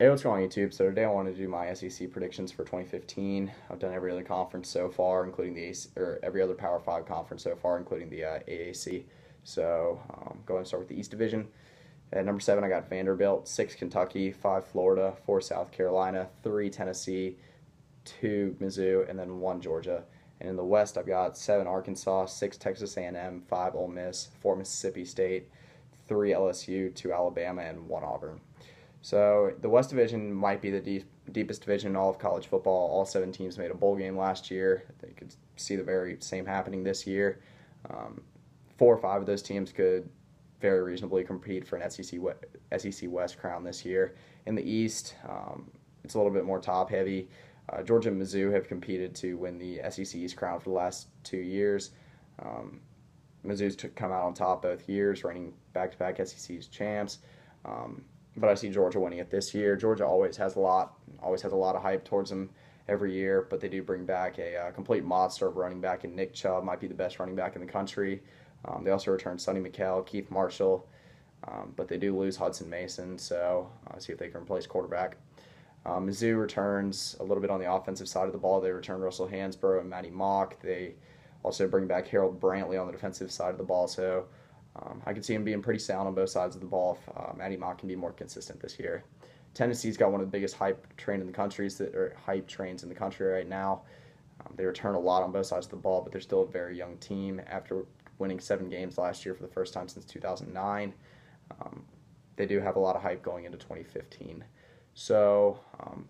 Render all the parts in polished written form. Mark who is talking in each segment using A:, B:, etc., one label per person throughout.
A: Hey, what's going on YouTube? So today I wanted to do my SEC predictions for 2015. I've done every other conference so far, including the AC, or every other Power 5 conference so far, including the AAC. So go ahead and start with the East Division. At number 7, I got Vanderbilt, 6 Kentucky, 5 Florida, 4 South Carolina, 3 Tennessee, 2 Mizzou, and then 1 Georgia. And in the West, I've got 7 Arkansas, 6 Texas A&M, 5 Ole Miss, 4 Mississippi State, 3 LSU, 2 Alabama, and 1 Auburn. So the West Division might be the deepest division in all of college football. All 7 teams made a bowl game last year. They could see the very same happening this year. 4 or 5 of those teams could very reasonably compete for an SEC West crown this year. In the East, it's a little bit more top-heavy. Georgia and Mizzou have competed to win the SEC East crown for the last 2 years. Mizzou's come out on top both years, reigning back-to-back SEC champs. But I see Georgia winning it this year. Georgia always has a lot of hype towards them every year, but they do bring back a complete monster of running back in Nick Chubb, might be the best running back in the country. They also return Sonny Michel, Keith Marshall, but they do lose Hudson Mason, so see if they can replace quarterback. Mizzou returns a little bit on the offensive side of the ball. They return Russell Hansbrough and Matty Mock. They also bring back Harold Brantley on the defensive side of the ball, so I can see him being pretty sound on both sides of the ball if Matty Mock can be more consistent this year. Tennessee's got one of the biggest hype trains in the country right now. They return a lot on both sides of the ball, but they're still a very young team. After winning 7 games last year for the first time since 2009, they do have a lot of hype going into 2015. So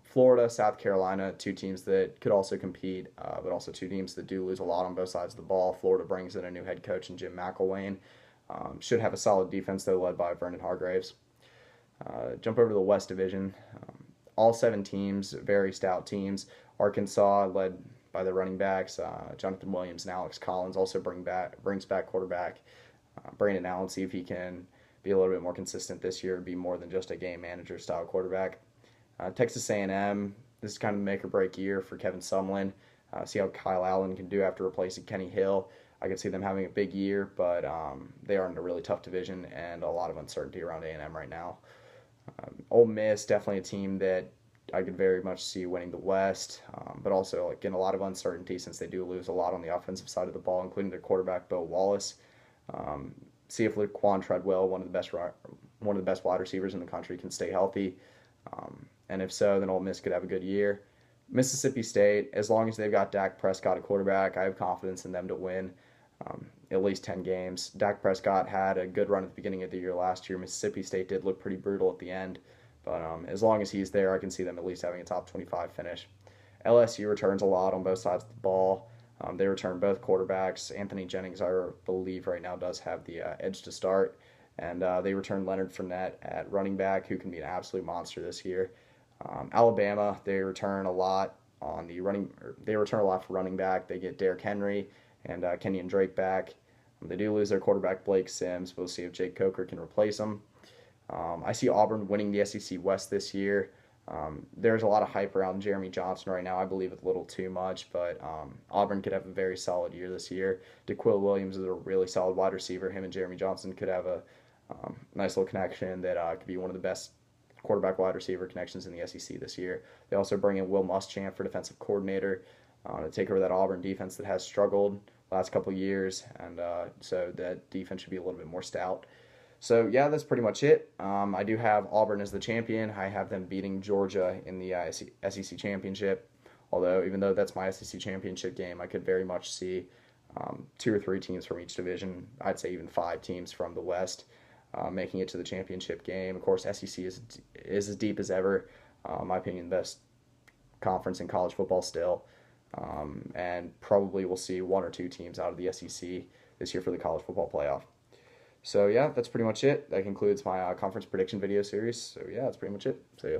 A: Florida, South Carolina, 2 teams that could also compete, but also 2 teams that do lose a lot on both sides of the ball. Florida brings in a new head coach in Jim McElwain. Should have a solid defense, though, led by Vernon Hargraves. Jump over to the West Division. All 7 teams, very stout teams. Arkansas, led by the running backs, Jonathan Williams and Alex Collins, also brings back quarterback Brandon Allen, see if he can be a little bit more consistent this year, be more than just a game manager style quarterback. Texas A&M, this is kind of the make or break year for Kevin Sumlin. See how Kyle Allen can do after replacing Kenny Hill. I could see them having a big year, but they are in a really tough division and a lot of uncertainty around A&M right now. Ole Miss, definitely a team that I could very much see winning the West, but also again a lot of uncertainty since they do lose a lot on the offensive side of the ball, including their quarterback Bo Wallace. See if Laquan Treadwell, one of the best wide receivers in the country, can stay healthy, and if so, then Ole Miss could have a good year. Mississippi State, as long as they've got Dak Prescott at quarterback, I have confidence in them to win at least 10 games. Dak Prescott had a good run at the beginning of the year last year. Mississippi State did look pretty brutal at the end, but as long as he's there, I can see them at least having a top 25 finish. LSU returns a lot on both sides of the ball. They return both quarterbacks. Anthony Jennings, I believe, right now does have the edge to start, and they return Leonard Fournette at running back, who can be an absolute monster this year. Alabama, they return a lot for running back. They get Derrick Henry and Kenyon Drake back. They do lose their quarterback Blake Sims. We'll see if Jake Coker can replace him. I see Auburn winning the SEC West this year. There's a lot of hype around Jeremy Johnson right now. I believe it's a little too much, but Auburn could have a very solid year this year. DeQuil Williams is a really solid wide receiver. Him and Jeremy Johnson could have a nice little connection that could be one of the best quarterback wide receiver connections in the SEC this year. They also bring in Will Muschamp for defensive coordinator to take over that Auburn defense that has struggled last couple of years, and so that defense should be a little bit more stout. So yeah, that's pretty much it. I do have Auburn as the champion. I have them beating Georgia in the SEC championship, although even though that's my SEC championship game, I could very much see 2 or 3 teams from each division. I'd say even 5 teams from the West making it to the championship game. Of course, SEC is as deep as ever. In my opinion, the best conference in college football still. And probably we'll see 1 or 2 teams out of the SEC this year for the college football playoff. So yeah, that's pretty much it. That concludes my conference prediction video series. So yeah, that's pretty much it. See ya.